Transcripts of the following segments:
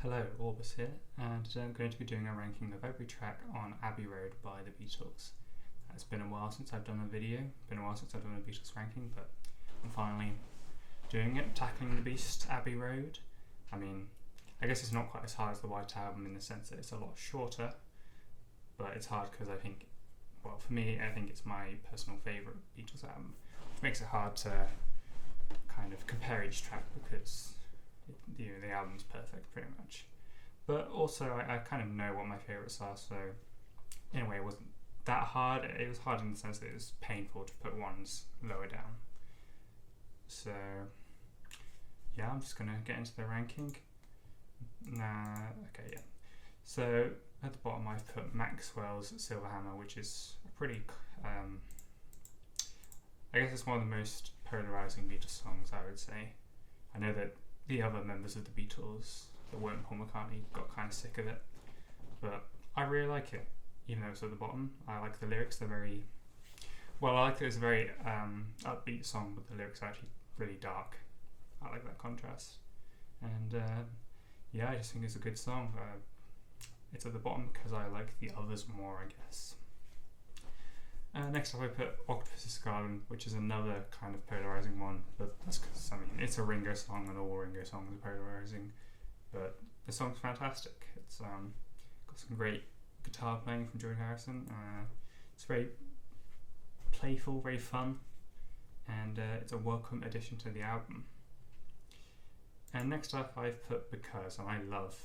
Hello, Orbis here, and today I'm going to be doing a ranking of every track on Abbey Road by the Beatles. It's been a while since I've done a video, been a while since I've done a Beatles ranking, but I'm finally doing it, tackling the beast, Abbey Road. I mean, I guess it's not quite as hard as the White Album in the sense that it's a lot shorter, but it's hard because I think, well, for me, I think it's my personal favourite Beatles album, which makes it hard to kind of compare each track because the album's perfect pretty much. But also I kind of know what my favourites are, so in a way it wasn't that hard. It was hard in the sense that it was painful to put ones lower down. So yeah, I'm just gonna get into the ranking. So at the bottom I've put Maxwell's Silver Hammer, which is a pretty I guess it's one of the most polarising Beatles songs, I would say. I know that the other members of the Beatles that weren't Paul McCartney got kind of sick of it, but I really like it, even though it's at the bottom. I like the lyrics. They're very well. I like that it's a very upbeat song, but the lyrics are actually really dark. I like that contrast, and yeah, I just think it's a good song. It's at the bottom because I like the others more, I guess. Next up I put Octopus's Garden, which is another kind of polarising one, but that's because, I mean, it's a Ringo song and all Ringo songs are polarising, but the song's fantastic. It's got some great guitar playing from George Harrison. It's very playful, very fun, and it's a welcome addition to the album. And next up I've put Because, and I love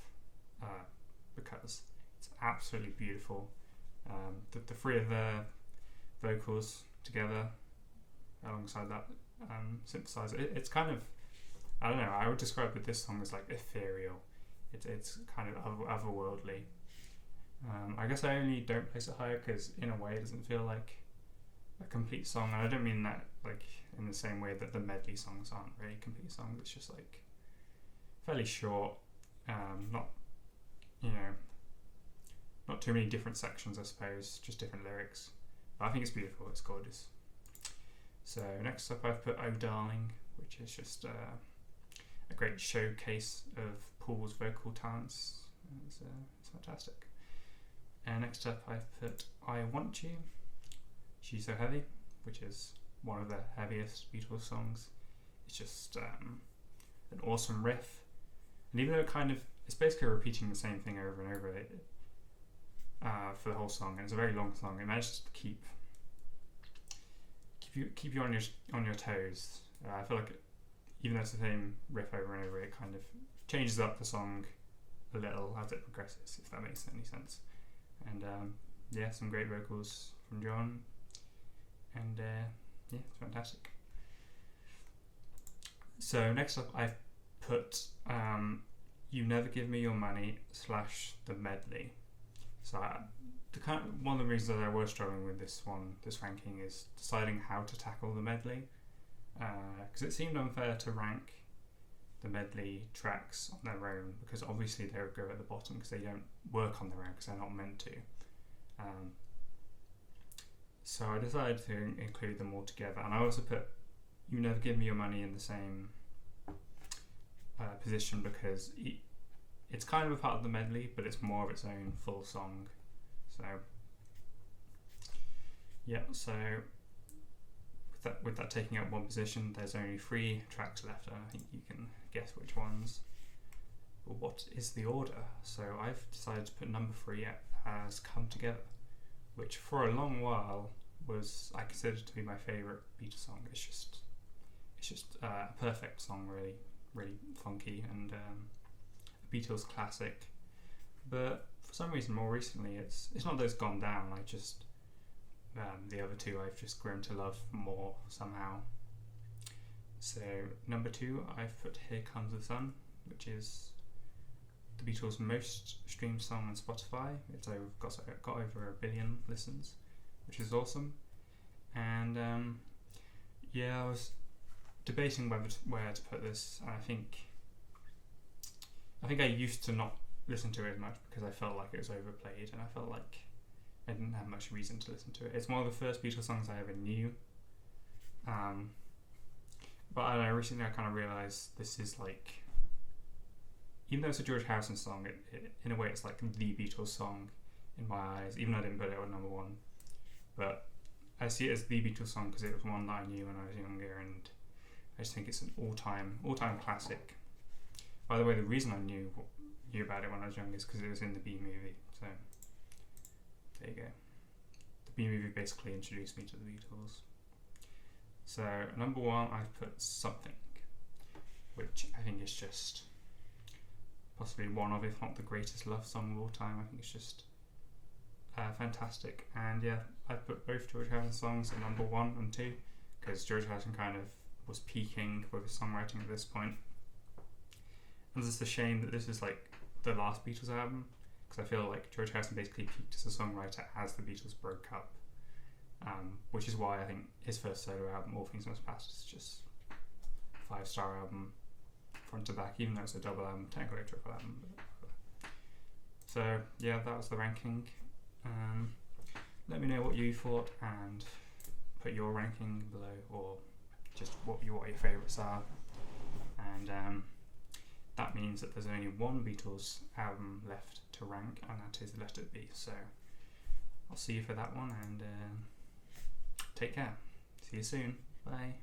Because. It's absolutely beautiful. The three of the vocals together alongside that synthesizer. It's kind of, I don't know, I would describe that this song as like ethereal. It's kind of otherworldly. I guess I only don't place it higher because in a way it doesn't feel like a complete song, and I don't mean that like in the same way that the medley songs aren't really complete songs. It's just like fairly short, not too many different sections, I suppose, just different lyrics. I think it's beautiful, it's gorgeous. So next up I've put Oh Darling, which is just a great showcase of Paul's vocal talents. It's fantastic. And next up I've put I Want You, She's So Heavy, which is one of the heaviest Beatles songs. It's just an awesome riff. And even though it's basically repeating the same thing over and over, for the whole song, and it's a very long song, it manages to keep you on your toes. I feel like even though it's the same riff over and over, it kind of changes up the song a little as it progresses, if that makes any sense. And yeah, some great vocals from John, and yeah, it's fantastic. So next up I've put You Never Give Me Your Money / the medley. So one of the reasons that I was struggling with this ranking is deciding how to tackle the medley, because it seemed unfair to rank the medley tracks on their own, because obviously they would go at the bottom because they don't work on their own because they're not meant to. So I decided to include them all together, and I also put You Never Give Me Your Money in the same position because it's kind of a part of the medley, but it's more of its own full song. So yeah, so with that taking up one position, there's only 3 tracks left, and I think you can guess which ones. Well, what is the order? So I've decided to put number 3 as Come Together, which for a long while I considered to be my favourite Beatles song. It's just a perfect song, really, really funky, and a Beatles classic. But for some reason, more recently, it's not that it's gone down. I just the other 2 I've just grown to love more somehow. So number 2, I've put Here Comes the Sun, which is the Beatles' most streamed song on Spotify. It's got over 1 billion listens, which is awesome. And yeah, I was debating where to put this. I think I used to not listen to it as much because I felt like it was overplayed, and I felt like I didn't have much reason to listen to it. It's one of the first Beatles songs I ever knew. But I don't know, recently I kind of realised this is like even though it's a George Harrison song, it in a way it's like the Beatles song in my eyes, even though I didn't put it on number one. But I see it as the Beatles song because it was one that I knew when I was younger, and I just think it's an all-time classic. By the way, the reason I knew about it when I was young is because it was in the Bee Movie. So there you go. The Bee Movie basically introduced me to the Beatles. So number one, I've put Something, which I think is just possibly one of, if not the greatest love song of all time. I think it's just fantastic. And yeah, I've put both George Harrison songs at number 1 and 2 because George Harrison kind of was peaking with his songwriting at this point. And it's just a shame that this is like the last Beatles album, because I feel like George Harrison basically peaked as a songwriter as the Beatles broke up, which is why I think his first solo album, All Things Must Pass, is just a 5-star album front to back, even though it's a double album, technically a triple album. So yeah, that was the ranking. Let me know what you thought and put your ranking below, or just what your favourites are. And that means that there's only one Beatles album left to rank, and that is Let It Be. So I'll see you for that one, and take care. See you soon. Bye.